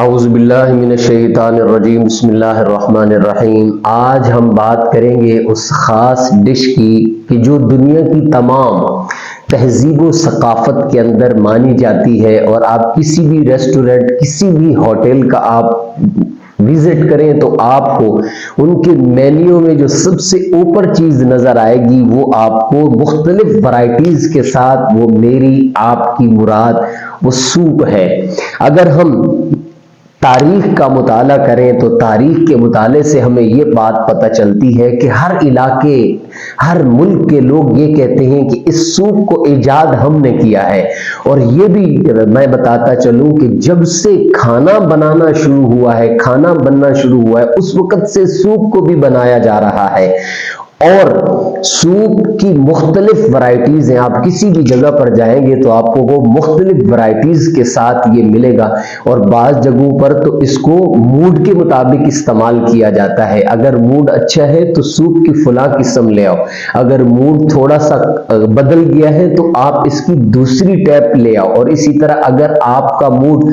اعوذ باللہ من الشیطان الرجیم، بسم اللہ الرحمن الرحیم۔ آج ہم بات کریں گے اس خاص ڈش کی کہ جو دنیا کی تمام تہذیب و ثقافت کے اندر مانی جاتی ہے، اور آپ کسی بھی ریسٹورنٹ، کسی بھی ہوٹل کا آپ وزٹ کریں تو آپ کو ان کے مینیو میں جو سب سے اوپر چیز نظر آئے گی وہ آپ کو مختلف ورائٹیز کے ساتھ، وہ میری آپ کی مراد وہ سوپ ہے۔ اگر ہم تاریخ کا مطالعہ کریں تو تاریخ کے مطالعے سے ہمیں یہ بات پتہ چلتی ہے کہ ہر علاقے، ہر ملک کے لوگ یہ کہتے ہیں کہ اس سوپ کو ایجاد ہم نے کیا ہے۔ اور یہ بھی میں بتاتا چلوں کہ جب سے کھانا بنانا شروع ہوا ہے، کھانا بننا شروع ہوا ہے، اس وقت سے سوپ کو بھی بنایا جا رہا ہے۔ اور سوپ کی مختلف ورائٹیز ہیں، آپ کسی بھی جگہ پر جائیں گے تو آپ کو وہ مختلف ورائٹیز کے ساتھ یہ ملے گا۔ اور بعض جگہوں پر تو اس کو موڈ کے مطابق استعمال کیا جاتا ہے۔ اگر موڈ اچھا ہے تو سوپ کی فلاں قسم لے آؤ، اگر موڈ تھوڑا سا بدل گیا ہے تو آپ اس کی دوسری ٹیپ لے آؤ۔ اور اسی طرح اگر آپ کا موڈ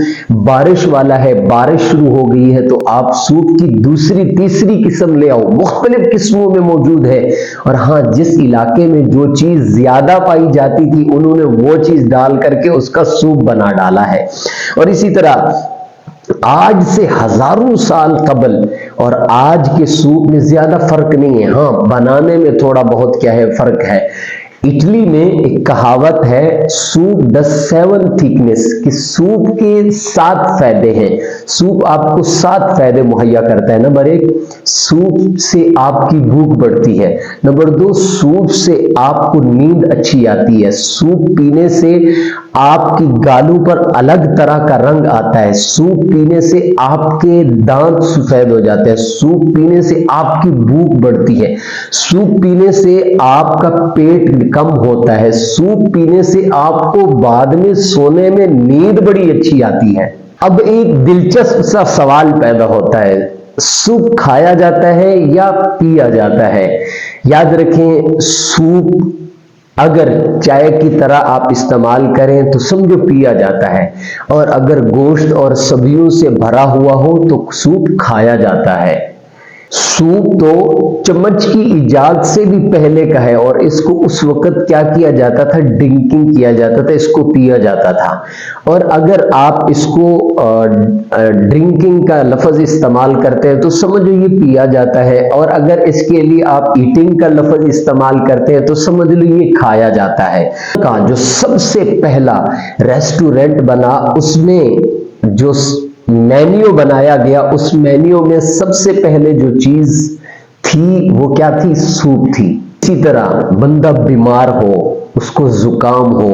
بارش والا ہے، بارش شروع ہو گئی ہے تو آپ سوپ کی دوسری تیسری قسم لے آؤ۔ مختلف قسموں میں موجود ہے۔ اور ہاں، جس علاقے میں جو چیز زیادہ پائی جاتی تھی انہوں نے وہ چیز ڈال کر کے اس کا سوپ بنا ڈالا ہے۔ اور اسی طرح آج سے ہزاروں سال قبل اور آج کے سوپ میں زیادہ فرق نہیں ہے، ہاں بنانے میں تھوڑا بہت کیا ہے فرق ہے۔ اٹلی میں ایک کہاوت ہے، سوپ ڈز 7 تھکنس، کہ سوپ کے 7 فائدے ہیں۔ سوپ آپ کو 7 فائدے مہیا کرتا ہے۔ نمبر 1، سوپ سے آپ کی بھوک بڑھتی ہے۔ نمبر 2، سوپ سے آپ کو نیند اچھی آتی ہے۔ سوپ پینے سے آپ کی گالوں پر الگ طرح کا رنگ آتا ہے۔ سوپ پینے سے آپ کے دانت سفید ہو جاتے ہیں۔ سوپ پینے سے آپ کی بھوک بڑھتی ہے۔ سوپ پینے سے آپ کا پیٹ کم ہوتا ہے۔ سوپ پینے سے آپ کو بعد میں سونے میں نیند بڑی اچھی آتی ہے۔ اب ایک دلچسپ سا سوال پیدا ہوتا ہے، سوپ کھایا جاتا ہے یا پیا جاتا ہے؟ یاد رکھیں، سوپ اگر چائے کی طرح آپ استعمال کریں تو سمجھو پیا جاتا ہے، اور اگر گوشت اور سبزیوں سے بھرا ہوا ہو تو سوپ کھایا جاتا ہے۔ سوپ تو چمچ کی ایجاد سے بھی پہلے کا ہے، اور اس کو اس وقت کیا کیا جاتا تھا، ڈرنکنگ کیا جاتا تھا، اس کو پیا جاتا تھا۔ اور اگر آپ اس کو ڈرنکنگ کا لفظ استعمال کرتے ہیں تو سمجھو یہ پیا جاتا ہے، اور اگر اس کے لیے آپ ایٹنگ کا لفظ استعمال کرتے ہیں تو سمجھ لو یہ کھایا جاتا ہے۔ جو سب سے پہلا ریسٹورنٹ بنا، اس میں جو مینیو بنایا گیا، اس مینیو میں سب سے پہلے جو چیز تھی وہ کیا تھی؟ سوپ تھی۔ اسی طرح بندہ بیمار ہو، اس کو زکام ہو،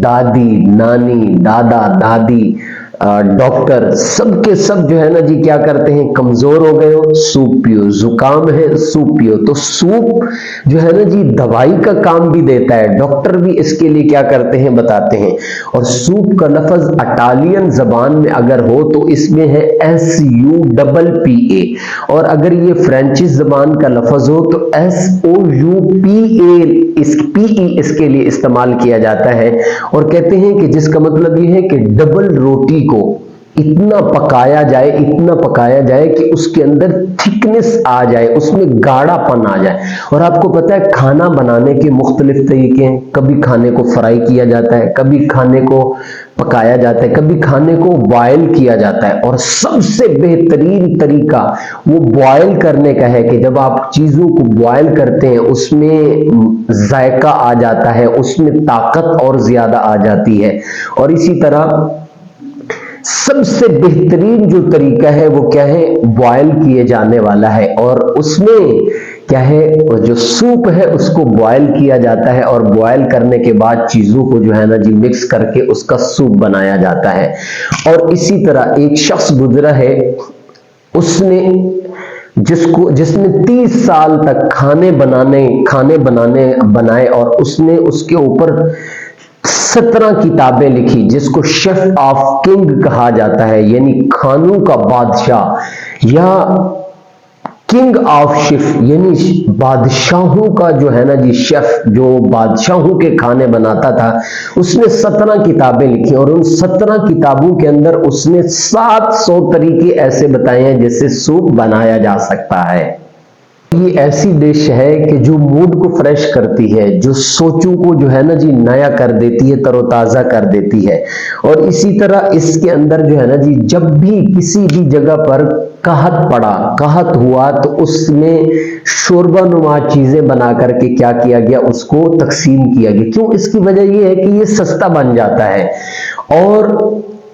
دادی، نانی، دادا، دادی، ڈاکٹر، سب کے سب جو ہے نا جی کیا کرتے ہیں، کمزور ہو گئے ہو، سوپ پیو، زکام ہے سوپ پیو۔ تو سوپ جو ہے نا جی دوائی کا کام بھی دیتا ہے، ڈاکٹر بھی اس کے لیے کیا کرتے ہیں، بتاتے ہیں۔ اور سوپ کا لفظ اٹالین زبان میں اگر ہو تو اس میں ہے SUPPA، اور اگر یہ فرینچ زبان کا لفظ ہو تو SOUPE، اس کے لیے استعمال کیا جاتا ہے۔ اور کہتے ہیں کہ جس کا مطلب یہ ہے کہ ڈبل روٹی کو اتنا پکایا جائے، اتنا پکایا جائے کہ اس کے اندر تھکنس آ جائے، اس میں گاڑھا پن آ جائے۔ اور آپ کو پتہ ہے کھانا بنانے کے مختلف طریقے ہیں، کبھی کھانے کو فرائی کیا جاتا ہے، کبھی کھانے کو پکایا جاتا ہے، کبھی کھانے کو بوائل کیا جاتا ہے۔ اور سب سے بہترین طریقہ وہ بوائل کرنے کا ہے کہ جب آپ چیزوں کو بوائل کرتے ہیں اس میں ذائقہ آ جاتا ہے، اس میں طاقت اور زیادہ آ جاتی ہے۔ اور اسی طرح سب سے بہترین جو طریقہ ہے وہ کیا ہے، بوائل کیے جانے والا ہے۔ اور اس میں کیا ہے، جو سوپ ہے اس کو بوائل کیا جاتا ہے، اور بوائل کرنے کے بعد چیزوں کو جو ہے نا جی مکس کر کے اس کا سوپ بنایا جاتا ہے۔ اور اسی طرح ایک شخص گزرا ہے، اس نے جس نے 30 سال تک کھانے بنائے، اور اس نے اس کے اوپر 17 کتابیں لکھی، جس کو شیف آف کنگ کہا جاتا ہے، یعنی کھانوں کا بادشاہ، یا کنگ آف شیف یعنی بادشاہوں کا جو ہے نا جی شیف، جو بادشاہوں کے کھانے بناتا تھا، اس نے 17 کتابیں لکھی اور ان 17 کتابوں کے اندر اس نے 700 طریقے ایسے بتائے ہیں جس سے سوپ بنایا جا سکتا ہے۔ یہ ایسی ڈش ہے کہ جو موڈ کو فریش کرتی ہے، جو سوچوں کو جو ہے نا جی نیا کر دیتی ہے، تر و تازہ کر دیتی ہے۔ اور اسی طرح اس کے اندر جو ہے نا جی جب بھی کسی بھی جگہ پر قحط پڑا، قحط ہوا، تو اس میں شوربہ نما چیزیں بنا کر کے کیا کیا گیا، اس کو تقسیم کیا گیا۔ کیوں؟ اس کی وجہ یہ ہے کہ یہ سستا بن جاتا ہے۔ اور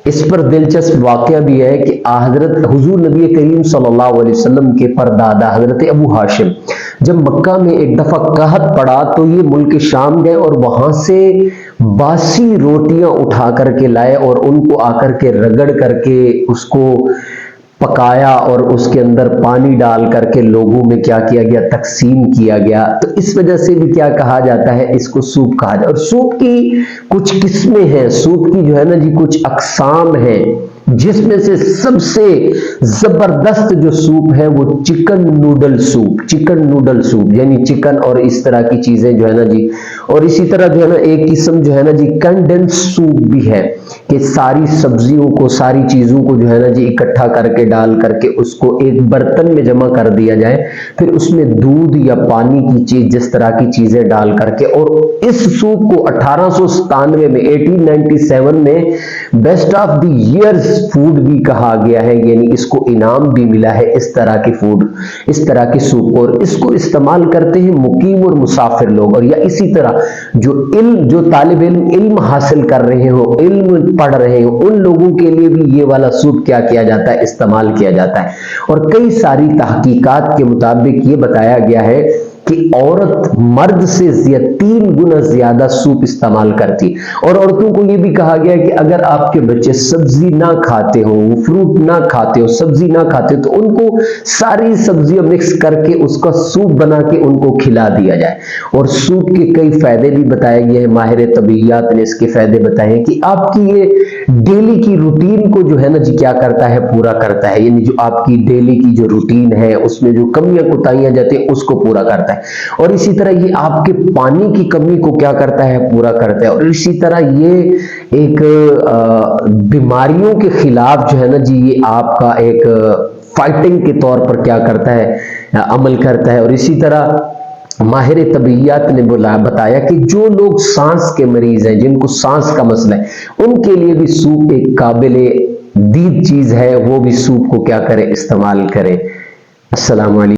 اس پر دلچسپ واقعہ بھی ہے کہ حضرت حضور نبی کریم صلی اللہ علیہ وسلم کے پردادا حضرت ابو ہاشم جب مکہ میں ایک دفعہ قحط پڑا تو یہ ملک شام گئے اور وہاں سے باسی روٹیاں اٹھا کر کے لائے اور ان کو آ کر کے رگڑ کر کے اس کو پکایا اور اس کے اندر پانی ڈال کر کے لوگوں میں کیا کیا گیا، تقسیم کیا گیا۔ تو اس وجہ سے بھی کیا کہا جاتا ہے، اس کو سوپ کہا جاتا ہے۔ اور سوپ کی کچھ قسمیں ہیں، سوپ کی جو ہے نا جی کچھ اقسام ہیں، جس میں سے سب سے زبردست جو سوپ ہے وہ chicken noodle soup, chicken noodle soup یعنی چکن اور اس طرح کی چیزیں جو ہے نا جی۔ اور اسی طرح جو ہے نا ایک قسم جو ہے نا جی کنڈنس سوپ بھی ہے کہ ساری سبزیوں کو، ساری چیزوں کو جو ہے نا جی اکٹھا کر کے ڈال کر کے اس کو ایک برتن میں جمع کر دیا جائے، پھر اس میں دودھ یا پانی کی چیز جس طرح کی چیزیں ڈال کر کے، اور اس سوپ کو 1897 میں 1897 میں best of the years food بھی کہا گیا ہے، یعنی اس کو انعام بھی ملا ہے اس طرح کی فوڈ، اس طرح کی سوپ۔ اور اس کو استعمال کرتے ہیں مقیم اور مسافر لوگ، اور یا اسی طرح جو طالب علم حاصل کر رہے ہو، علم پڑھ رہے ہو، ان لوگوں کے لیے بھی یہ والا سوپ کیا کیا جاتا ہے، استعمال کیا جاتا ہے۔ اور کئی ساری تحقیقات کے مطابق یہ بتایا گیا ہے کہ عورت مرد سے 3 گنا زیادہ سوپ استعمال کرتی، اور عورتوں کو یہ بھی کہا گیا کہ اگر آپ کے بچے سبزی نہ کھاتے ہو، فروٹ نہ کھاتے ہو، سبزی نہ کھاتے تو ان کو ساری سبزیاں مکس کر کے اس کا سوپ بنا کے ان کو کھلا دیا جائے۔ اور سوپ کے کئی فائدے بھی بتائے گئے ہیں، ماہر طبیعیات نے اس کے فائدے بتائے ہیں کہ آپ کی یہ ڈیلی کی روٹین کو جو ہے نا جی کیا کرتا ہے، پورا کرتا ہے، یعنی جو آپ کی ڈیلی کی جو روٹین ہے اس میں جو کمیاں کوتاہیاں جاتی ہیں اس کو پورا کرتا ہے۔ اور اسی طرح یہ آپ کے پانی کی کمی کو کیا کرتا ہے، پورا کرتا ہے۔ اور اسی طرح یہ ایک بیماریوں کے خلاف جو ہے نا جی یہ آپ کا ایک فائٹنگ کے طور پر کیا کرتا ہے، عمل کرتا ہے۔ اور اسی طرح ماہر طبیعیات نے بتایا کہ جو لوگ سانس کے مریض ہیں، جن کو سانس کا مسئلہ ہے، ان کے لیے بھی سوپ ایک قابل دید چیز ہے، وہ بھی سوپ کو کیا کریں، استعمال کریں۔ السلام علیکم۔